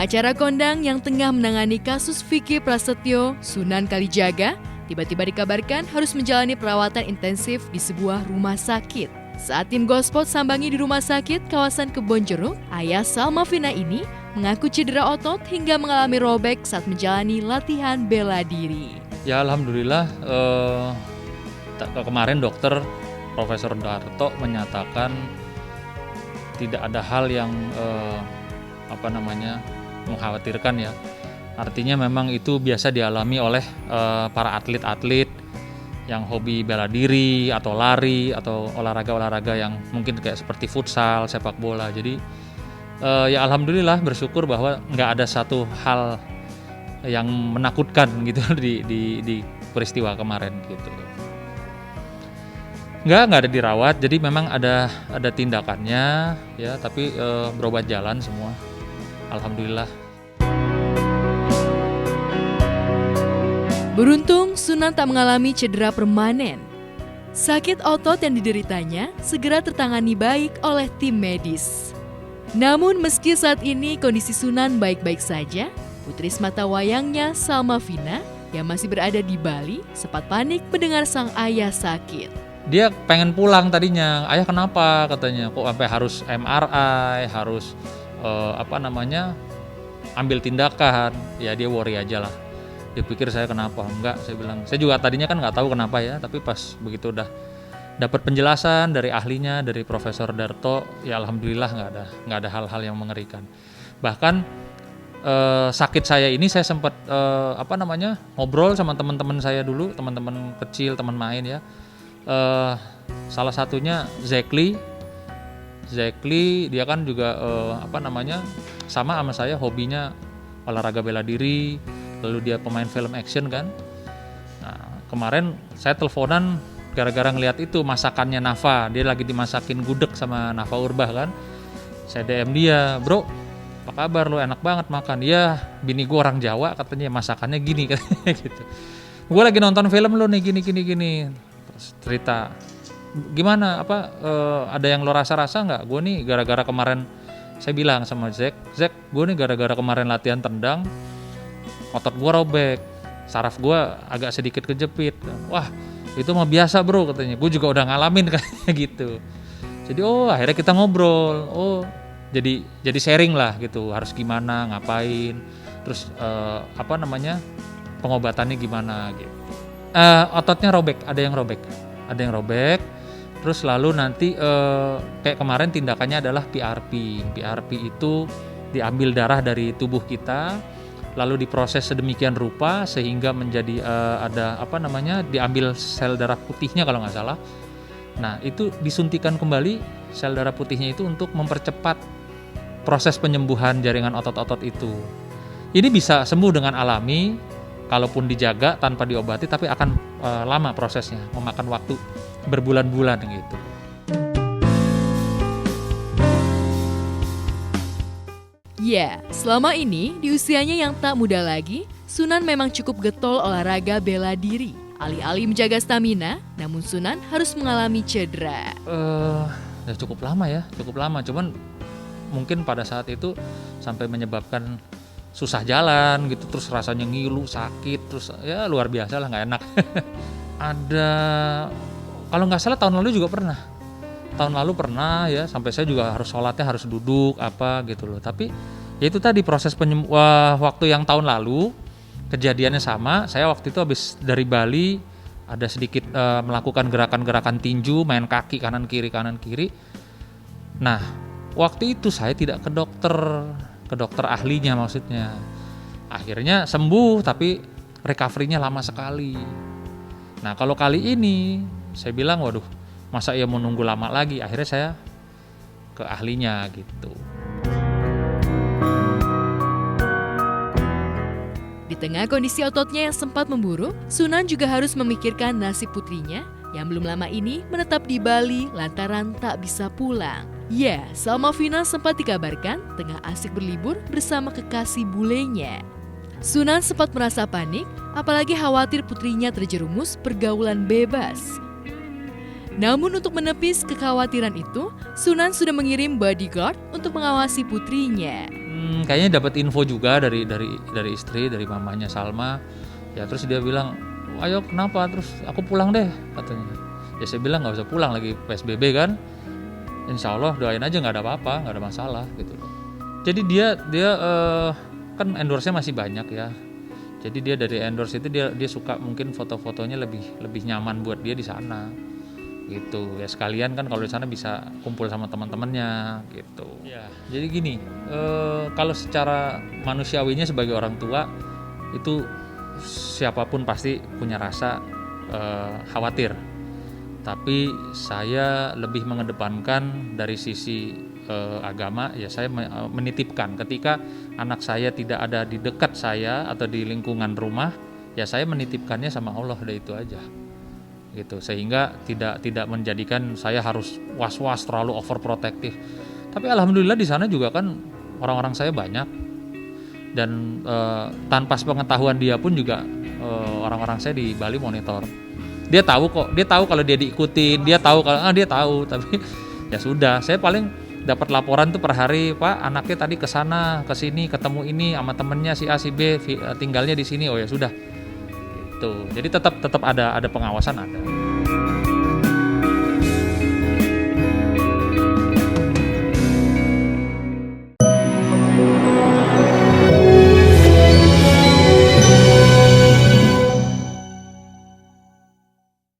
Pengacara kondang yang tengah menangani kasus Vicky Prasetyo, Sunan Kalijaga, tiba-tiba dikabarkan harus menjalani perawatan intensif di sebuah rumah sakit. Saat tim Gosport sambangi di rumah sakit kawasan Kebonjeruk, ayah Salma Vina ini mengaku cedera otot hingga mengalami robek saat menjalani latihan bela diri. Ya alhamdulillah kemarin dokter Profesor Darto menyatakan tidak ada hal yang mengkhawatirkan ya. Artinya memang itu biasa dialami oleh para atlet-atlet yang hobi bela diri atau lari atau olahraga-olahraga yang mungkin kayak seperti futsal, sepak bola. Jadi ya alhamdulillah bersyukur bahwa nggak ada satu hal yang menakutkan gitu di peristiwa kemarin gitu. Nggak ada dirawat, jadi memang ada tindakannya ya, tapi berobat jalan semua. Alhamdulillah. Beruntung Sunan tak mengalami cedera permanen. Sakit otot yang dideritanya segera tertangani baik oleh tim medis. Namun meski saat ini kondisi Sunan baik-baik saja, putri semata wayangnya Salma Vina yang masih berada di Bali sempat panik mendengar sang ayah sakit. Dia pengen pulang tadinya, ayah kenapa katanya, kok sampai harus MRI, harus ambil tindakan. Ya dia worry aja lah, dia pikir saya kenapa, enggak, saya bilang, saya juga tadinya kan nggak tahu kenapa ya, tapi pas begitu udah dapat penjelasan dari ahlinya, dari Profesor Darto, ya alhamdulillah nggak ada hal-hal yang mengerikan. Bahkan sakit saya ini saya sempat ngobrol sama teman-teman saya dulu, teman-teman kecil, teman main ya. Salah satunya Zekli dia kan juga sama saya hobinya olahraga bela diri, lalu dia pemain film action kan. Nah, kemarin saya teleponan gara-gara ngeliat itu masakannya Nafa, dia lagi dimasakin gudeg sama Nafa Urbah kan. Saya DM dia, bro, apa kabar lu, enak banget makan. Ya bini gue orang Jawa katanya masakannya gini katanya gitu. Gue lagi nonton film lu nih gini. Terus cerita gimana ada yang lo rasa-rasa nggak? Gue nih gara-gara kemarin, saya bilang sama Zek, gue nih gara-gara kemarin latihan tendang, otot gue robek, saraf gue agak sedikit kejepit. Wah itu mah biasa bro katanya, gue juga udah ngalamin kayak gitu. Jadi akhirnya kita ngobrol, jadi sharing lah gitu, harus gimana, ngapain, terus pengobatannya gimana gitu. Ototnya robek, ada yang robek, terus lalu nanti kayak kemarin tindakannya adalah PRP itu diambil darah dari tubuh kita, lalu diproses sedemikian rupa sehingga menjadi diambil sel darah putihnya kalau nggak salah. Nah itu disuntikan kembali sel darah putihnya itu untuk mempercepat proses penyembuhan jaringan otot-otot itu. Ini bisa sembuh dengan alami kalaupun dijaga tanpa diobati, tapi akan lama prosesnya, memakan waktu berbulan-bulan gitu. Ya, selama ini di usianya yang tak muda lagi, Sunan memang cukup getol olahraga bela diri. Alih-alih menjaga stamina, namun Sunan harus mengalami cedera. Ya cukup lama, cuman mungkin pada saat itu sampai menyebabkan susah jalan gitu, terus rasanya ngilu, sakit, terus ya luar biasa lah, nggak enak. Ada, kalau nggak salah tahun lalu pernah ya, sampai saya juga harus sholatnya harus duduk gitu loh. Tapi ya itu tadi proses waktu yang tahun lalu kejadiannya sama. Saya waktu itu habis dari Bali, ada sedikit melakukan gerakan-gerakan tinju, main kaki kanan kiri. Nah waktu itu saya tidak ke dokter ahlinya maksudnya. Akhirnya sembuh tapi recovery-nya lama sekali. Nah kalau kali ini saya bilang waduh masa ia mau nunggu lama lagi, akhirnya saya ke ahlinya gitu. Di tengah kondisi ototnya yang sempat memburuk, Sunan juga harus memikirkan nasib putrinya yang belum lama ini menetap di Bali lantaran tak bisa pulang. Ya, Salma Vina sempat dikabarkan tengah asik berlibur bersama kekasih bulenya. Sunan sempat merasa panik, apalagi khawatir putrinya terjerumus pergaulan bebas. Namun untuk menepis kekhawatiran itu, Sunan sudah mengirim bodyguard untuk mengawasi putrinya. kayaknya dapat info juga dari istri, dari mamanya Salma. Ya terus dia bilang, ayo kenapa? Terus aku pulang deh katanya. Ya saya bilang nggak usah pulang, lagi PSBB kan. Insya Allah doain aja, nggak ada apa-apa, nggak ada masalah gitu. Jadi dia kan endorse-nya masih banyak ya. Jadi dia dari endorse itu dia suka mungkin foto-fotonya lebih nyaman buat dia di sana. Gitu ya, sekalian kan kalau di sana bisa kumpul sama teman-temannya gitu ya. Jadi gini, kalau secara manusiawinya sebagai orang tua itu siapapun pasti punya rasa khawatir, tapi saya lebih mengedepankan dari sisi agama ya. Saya menitipkan ketika anak saya tidak ada di dekat saya atau di lingkungan rumah, ya saya menitipkannya sama Allah, udah itu aja gitu, sehingga tidak menjadikan saya harus was-was terlalu overprotective. Tapi alhamdulillah di sana juga kan orang-orang saya banyak, dan tanpa sepengetahuan dia pun juga orang-orang saya di Bali monitor. Dia tahu kalau dia diikutin, dia tahu, tapi ya sudah, saya paling dapat laporan tuh per hari, Pak anaknya tadi ke sana ke sini ketemu ini sama temennya si A si B, tinggalnya di sini, oh ya sudah. Tuh, jadi tetap ada pengawasan ada.